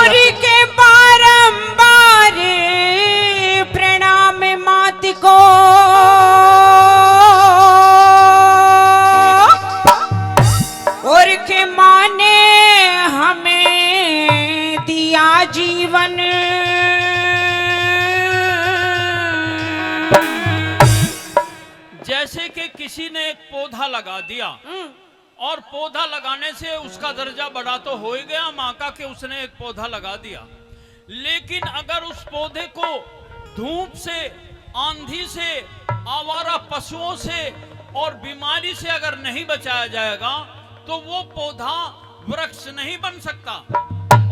और के बारंबार प्रणाम मात को, और के माने हमें दिया जीवन। जैसे कि किसी ने एक पौधा लगा दिया और पौधा लगाने से उसका दर्जा बढ़ा तो हो ही गया माँ का कि उसने एक पौधा लगा दिया, लेकिन अगर उस पौधे को धूप से, आंधी से, आवारा पशुओं से और बीमारी से अगर नहीं बचाया जाएगा तो वो पौधा वृक्ष नहीं बन सकता।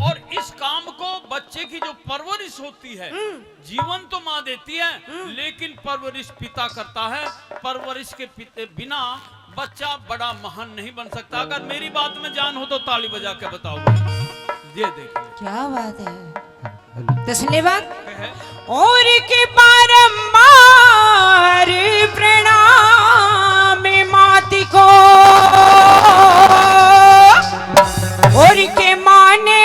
और इस काम को बच्चे की जो परवरिश होती है, जीवन तो माँ देती है लेकिन परवरिश पिता करता है। परवरिश के बिना बच्चा बड़ा महान नहीं बन सकता। अगर मेरी बात में जान हो तो ताली बजा के बताओ। ये देखिए क्या बात है। दसले बात और के बारंबार प्रणाम माती को, और के माने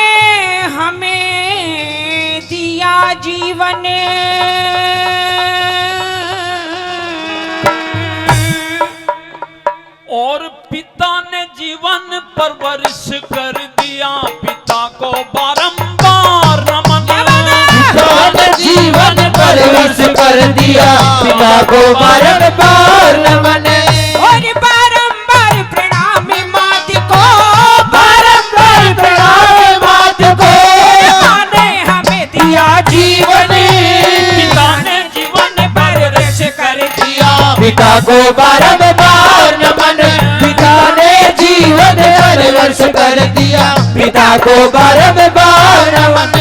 हमें दिया जीवन। और पिता ने जीवन परवरिश कर दिया, पिता को बारंबार नमन। पिता ने जीवन परवरिश कर दिया, पिता को बारंबार नमन। और बारंबार प्रणाम मात को, बारंबार प्रणाम मात को, माने हमें दिया जीवन। पिता ने जीवन परवरिश कर दिया, पिता को बारंबार नमन। पिता ने जीवन परवरिश कर दिया, पिता को बारंबार नमन।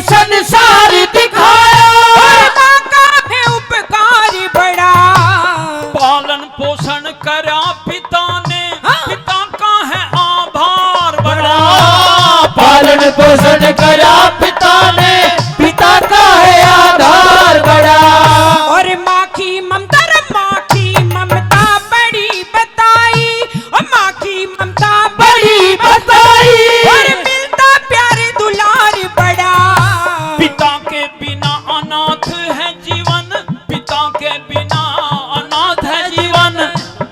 संसार दिखाया, माँ का है उपकार बड़ा। पालन पोषण करा पिता ने, पिता का है आभार बड़ा। पालन पोषण करा पिता ने, पिता का है आधार बड़ा। और माँ की ममता, माँ की ममता बड़ी बताई, और माँ की ममता बड़ी बताई, और मिलता प्यार दुलार बड़ा। पिता के बिना अनाथ है जीवन, पिता के बिना अनाथ है जीवन,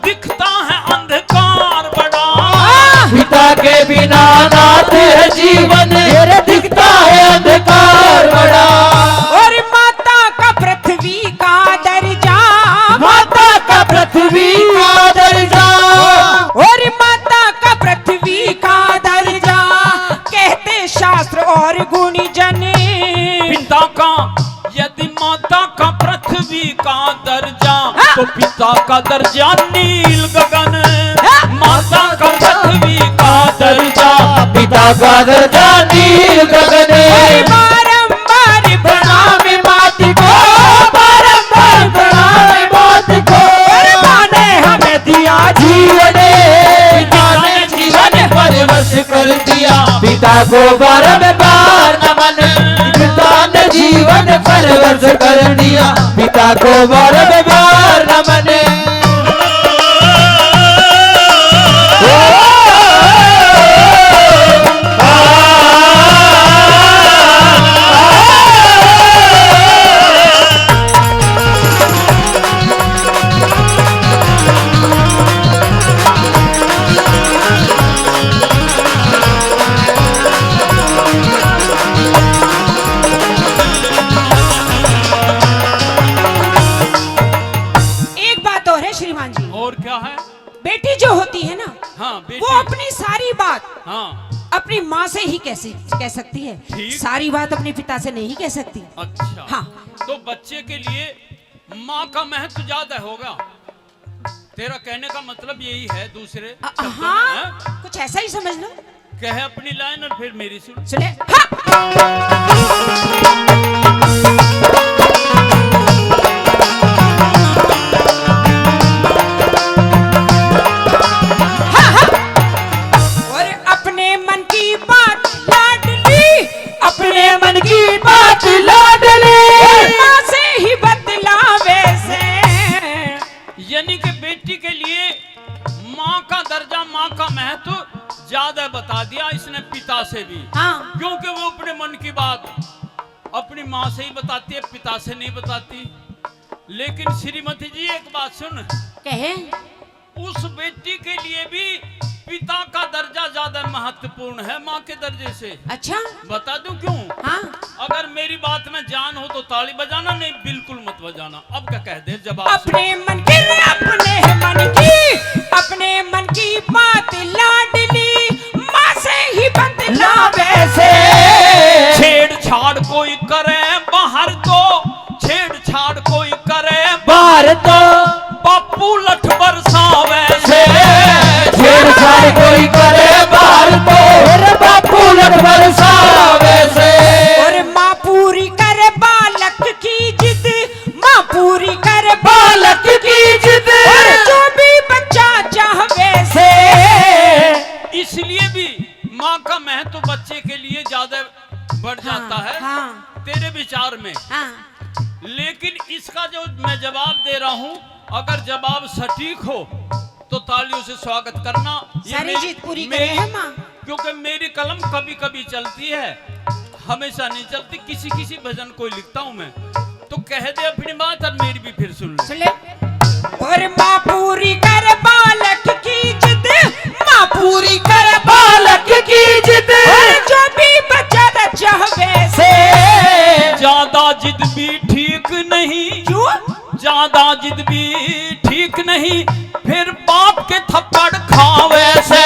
दिखता है अंधकार बड़ा। पिता के बिना अनाथ है जीवन, दिखता है अंधकार बड़ा। और माता का पृथ्वी का दर्जा, माता का पृथ्वी का दर्जा, और माता का पृथ्वी का दर्जा, कहते शास्त्र और गुणी जन। पिता का यदि माता का पृथ्वी का दर्जा तो पिता का दर्जा नील गगन। माता का पृथ्वी का दर्जा, पिता का दर्जा नील गगन। बारंबार प्रणाम मात को, बारंबार प्रणाम मात को, माने हमें दिया जीवन। पिता ने जीवन परवश कर दिया, पिता को बारंबार नमन। पिता ने जीवन परवश कर दिया, पिता को बारंबार नमन। और क्या है? बेटी जो होती है ना, हाँ बेटी। वो अपनी सारी बात हाँ अपनी माँ से ही कैसे कह सकती है, ठीक। सारी बात अपने पिता से नहीं कह सकती। अच्छा हाँ। तो बच्चे के लिए माँ का महत्व ज्यादा होगा, तेरा कहने का मतलब यही है। दूसरे शब्दों में, हाँ, हैं? कुछ ऐसा ही समझ लो। कहे अपनी लाइन और फिर मेरी सुन। सुने। हाँ। हाँ, हाँ। और अपने मन की बात लाडली, अपने मन की बात लाडली माँ से ही बतलावे से। यानी कि बेटी के लिए माँ का दर्जा, माँ का महत्व ज्यादा बता दिया इसने पिता से भी। हाँ। क्योंकि वो अपने मन की बात अपनी माँ से ही बताती है, पिता से नहीं बताती। लेकिन श्रीमती जी एक बात सुन, कहे उस बेटी के लिए भी पिता का दर्जा ज्यादा महत्वपूर्ण है माँ के दर्जे से। अच्छा। बता दूं क्यों? हाँ। अगर मेरी बात में जान हो तो ताली बजाना, नहीं बिल्कुल मत बजाना। अब क्या कह दे जवाब? अपने मन की बात लाडली माँ से ही बतलावे से। छेड़छाड़ कोई करे बाहर तो, छेड़छाड़ कोई करे बाहर तो बापू लठ बरसावे से। छेड़छाड़ कोई करे बाहर तो मेरे बापू लठ बरसावे से। और माँ पूरी करे बालक की जिद, माँ पूरी करे बालक की जिद और जो भी बच्चा चाहवे से। इसलिए भी माँ का महत्व बच्चे के लिए ज्यादा बढ़ जाता है। हाँ। तेरे विचार में। हाँ। लेकिन इसका जो मैं जवाब दे रहा हूँ, अगर जवाब सटीक हो तो तालियों से स्वागत करना। ये सारी मेरी- जीत पूरी मेरी- करे है माँ। क्योंकि मेरी कलम कभी कभी चलती है, हमेशा नहीं चलती। किसी किसी भजन को लिखता हूँ मैं, तो कह दे अपनी बात और मेरी भी फिर सुन ले। सुन ले। और माँ पूरी करे बालक की जिद, माँ पूरी करे बालक की जिद और जो भी बच्चा चाहवे से। ज्यादा जिद भी ठीक नहीं, क्यों? ज्यादा जिद भी ठीक नहीं, फिर बाप के थप्पड़ खावे से।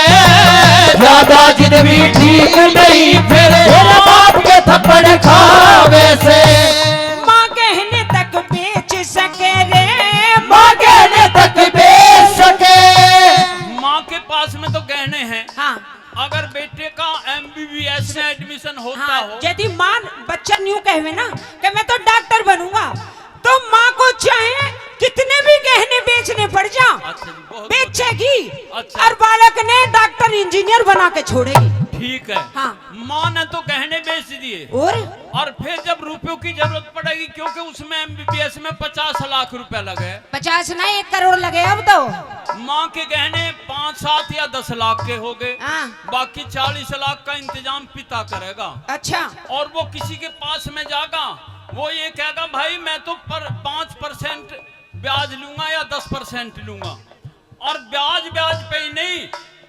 ज्यादा जिद भी ठीक नहीं फिर मेरे बाप के थप्पड़ खावे से। माँ कहने तक बेच सके रे, माँ कहने तक बेच सके। माँ के पास में तो गहने हैं। हाँ। अगर बेटे का MBBS में एडमिशन होता हाँ, हो, यदि माँ बच्चा न्यू कहवे ना कि मैं तो डॉक्टर बनूंगा, तो माँ को चाहे कितने भी गहने बेचने पड़ जाओ, अच्छा जी, बहुत बेचेगी। अच्छा। और बालक ने डॉक्टर इंजीनियर बना के छोड़ेगी। ठीक है। हाँ। माँ ने तो गहने बेच दिए, और फिर जब रुपयों की जरूरत पड़ेगी, क्योंकि उसमें MBBS में 50 लाख रुपए लगे, 50 ना 1 करोड़ लगे अब तो। माँ के गहने 5, 7 या 10 लाख के हो गए। हाँ। बाकी 40 लाख का इंतजाम पिता करेगा। अच्छा। और वो किसी के पास में जाएगा, वो ये कहेगा भाई मैं तो 5% ब्याज लूंगा या 10% लूंगा, और ब्याज पे ही नहीं,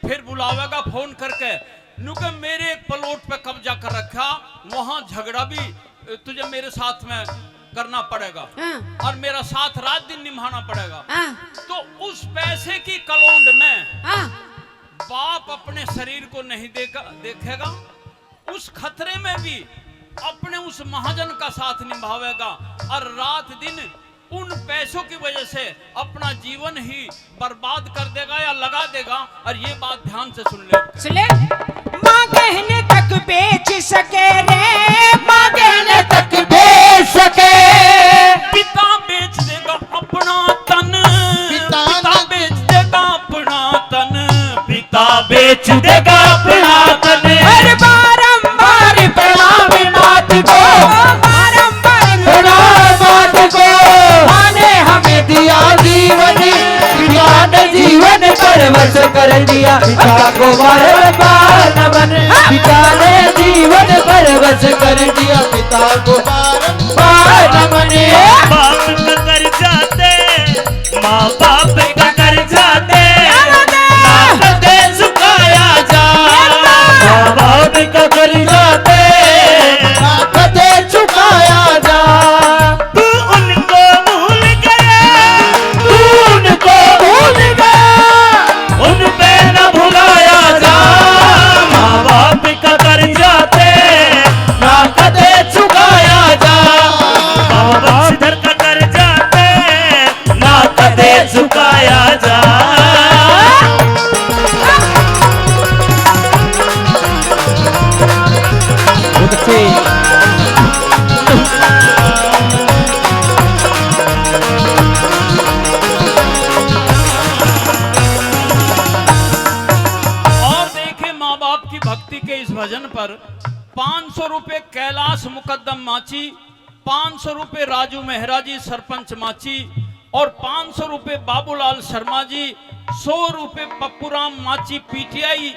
फिर बुलावेगा फोन करके, नुके मेरे एक प्लॉट पे कब्जा कर रखा, वहां झगड़ा भी तुझे मेरे साथ में करना पड़ेगा, हाँ। और मेरा साथ रात दिन निभाना पड़ेगा। हाँ। तो उस पैसे की कलौंड में हाँ। बाप अपने शरीर को नहीं देखेगा, उस खतरे में भी अपने उस महाजन का साथ निभावेगा, और रात दिन उन पैसों की वजह से अपना जीवन ही बर्बाद कर देगा या लगा देगा। और ये बात ध्यान से सुन ले। सुन ले। माँ कहने तक बेच सके रे, माँ कहने तक बेच सके। पिता बेच देगा अपना तन, पिता पिता बेच देगा अपना तन, पिता बेच देगा अपना तन। हर बारंबार प्रणाम मात को, बारंबार प्रणाम मात को। माँ ने हमें दिया जीवन, पिता ने जीवन परवश कर दिया। पिता को बार नमन, पिता ने जीवन परवश कर दिया। पिता को बार नमन। बाप का कर्जा दे, माँ बाप का कर्जा दे, ना दे चुकाया जा। माँ बाप का कर्जा दे, ना दे चुकाया जा। तू उनको भूल गया, तू उनको भूल गया, उन पे न भुलाया जा। माँ बाप का झुकाया जा। और देखे माँ बाप की भक्ति के इस भजन पर 500 रुपए कैलाश मुकद्दम माची, 500 रुपए राजू मेहरा जी सरपंच माची और 500 रुपए बाबूलाल शर्मा जी, 100 रुपए पप्पूराम माची पीटीआई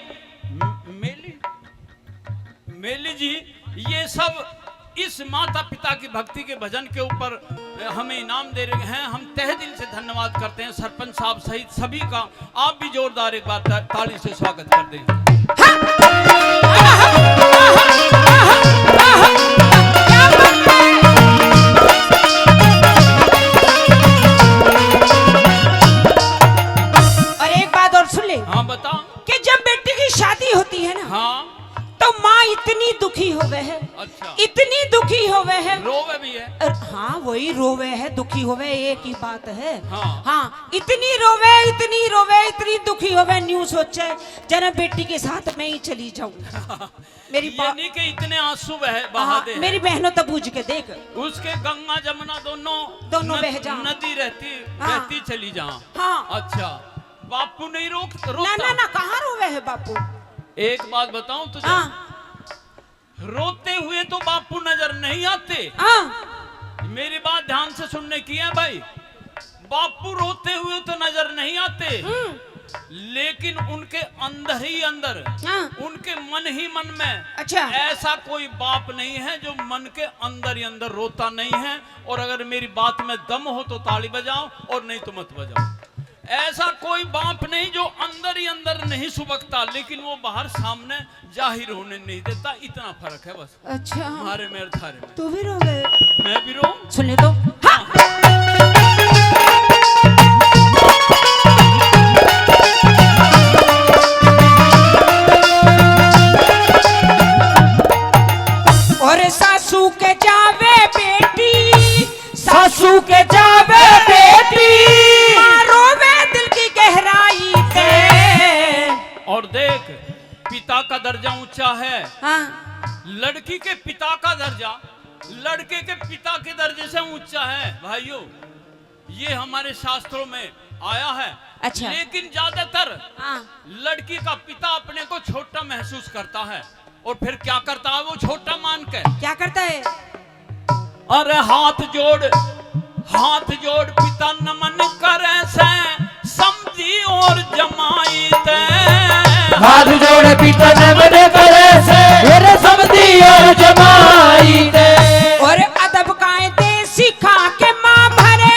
मेली जी। ये सब इस माता पिता की भक्ति के भजन के ऊपर हमें इनाम दे रहे हैं। हम तहे दिल से धन्यवाद करते हैं सरपंच साहब सहित सभी का। आप भी जोरदार एक बार ताली से स्वागत कर दें। और एक बात और सुन ले। हाँ बताओ। कि जब बेटी की शादी होती है ना, हाँ तो माँ इतनी दुखी हो गए है, अच्छा, इतनी दुखी हो गए है। रोवे भी है। हाँ वही रोवे है, दुखी होवे एक ही बात है। हाँ। इतनी रोवे इतनी दुखी होवे, न्यू सोचे जना बेटी के साथ मैं ही चली जाऊं। मेरी ये नहीं कि इतने आंसू बहा दे। मेरी बहनों तो बूझ के देख, उसके गंगा जमुना दोनों बह जा, नदी रहती चली जहाँ। हाँ। अच्छा, बापू नहीं रोकता? ना कहाँ रोवे है बापू। एक बात बताऊं तुझे, रोते हुए तो बापू नजर नहीं आते। मेरी बात ध्यान से सुनने की है भाई। बापू रोते हुए तो नजर नहीं आते, लेकिन उनके अंदर ही अंदर, उनके मन ही मन में, अच्छा, ऐसा कोई बाप नहीं है जो मन के अंदर ही अंदर रोता नहीं है। और अगर मेरी बात में दम हो तो ताली बजाओ और नहीं तो मत बजाओ। ऐसा कोई बाप नहीं जो अंदर ही अंदर नहीं सुबकता, लेकिन वो बाहर सामने जाहिर होने नहीं देता। इतना फर्क है बस। अच्छा, हमारे मेरे थारे में। तू भी रोवे? मैं भी रो। सुन ले तो। और सासू के जावे बेटी, सासू के जावे बेटी, रोवे दिल की गहराई से। और देख, पिता का दर्जा ऊंचा है। लड़की के पिता का दर्जा लड़के के पिता के दर्जे से ऊंचा है भाइयों। ये हमारे शास्त्रों में आया है। अच्छा। लेकिन ज्यादातर लड़की का पिता अपने को छोटा महसूस करता है और फिर क्या करता है वो छोटा मान के? क्या करता है? अरे हाथ जोड़ पिता नमन करे से समझी और जमाई ते। हाथ जोड़ पिता नमन करे से मेरे समझी और जमाई ते। और अदब कायदे सिखा के माँ भरे,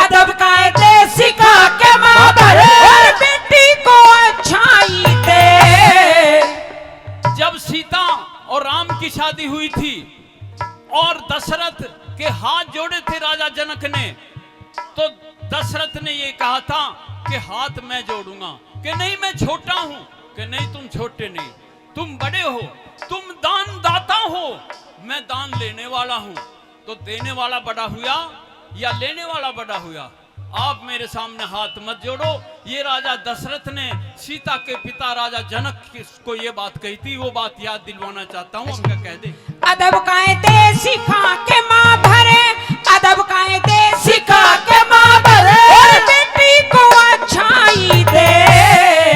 अदब कायदे सिखा के माँ भरे, और बेटी को अच्छाई दे। जब सीता और राम की शादी हुई थी और दशरथ के हाथ जोड़े थे राजा जनक ने, तो दशरथ ने ये कहा था कि हाथ मैं जोड़ूंगा, कि नहीं मैं छोटा हूं, कि नहीं तुम छोटे नहीं, तुम बड़े हो, तुम दान दाता हो, मैं दान लेने वाला हूं। तो देने वाला बड़ा हुआ या लेने वाला बड़ा हुआ? आप मेरे सामने हाथ मत जोड़ो। ये राजा दशरथ ने सीता के पिता राजा जनक को ये बात कही थी, वो बात याद दिलवाना चाहता हूँ। उनका कह दे। अदब कायदे सिखा के माँ भरे, अदब कायदे सिखा के माँ भरे, और बेटी को अच्छाई दे।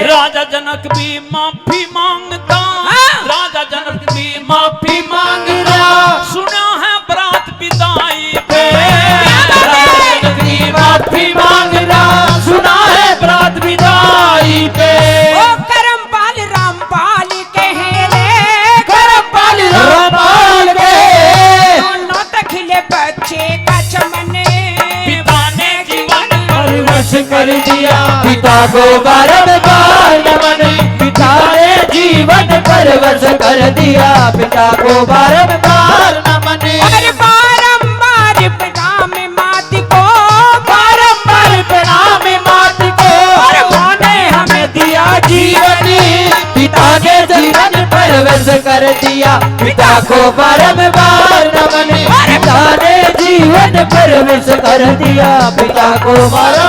राजा जनक भी माफी मांगता, राजा जनक भी माफी मांगता, सुना है बरात विदाई पे। माफी मांगना सुना है बरात विदाई पे। ओ करमपाल रामपाल कहे रे, करमपाल रामपाल के दोनों तखिले बच्चे का चमन, पिता ने जीवन परवश कर दिया, पिता को बारंबार नमन। पिता ने जीवन परवश कर दिया, पिता को बारंबार नमन। और बारंबार प्रणाम मात को, बारंबार प्रणाम मात को, और माँ ने हमें दिया जीवन, पिता ने जीवन परवश कर दिया, पिता को बारंबार नमन। पिता ने जीवन परवश कर दिया, पिता को बारंबार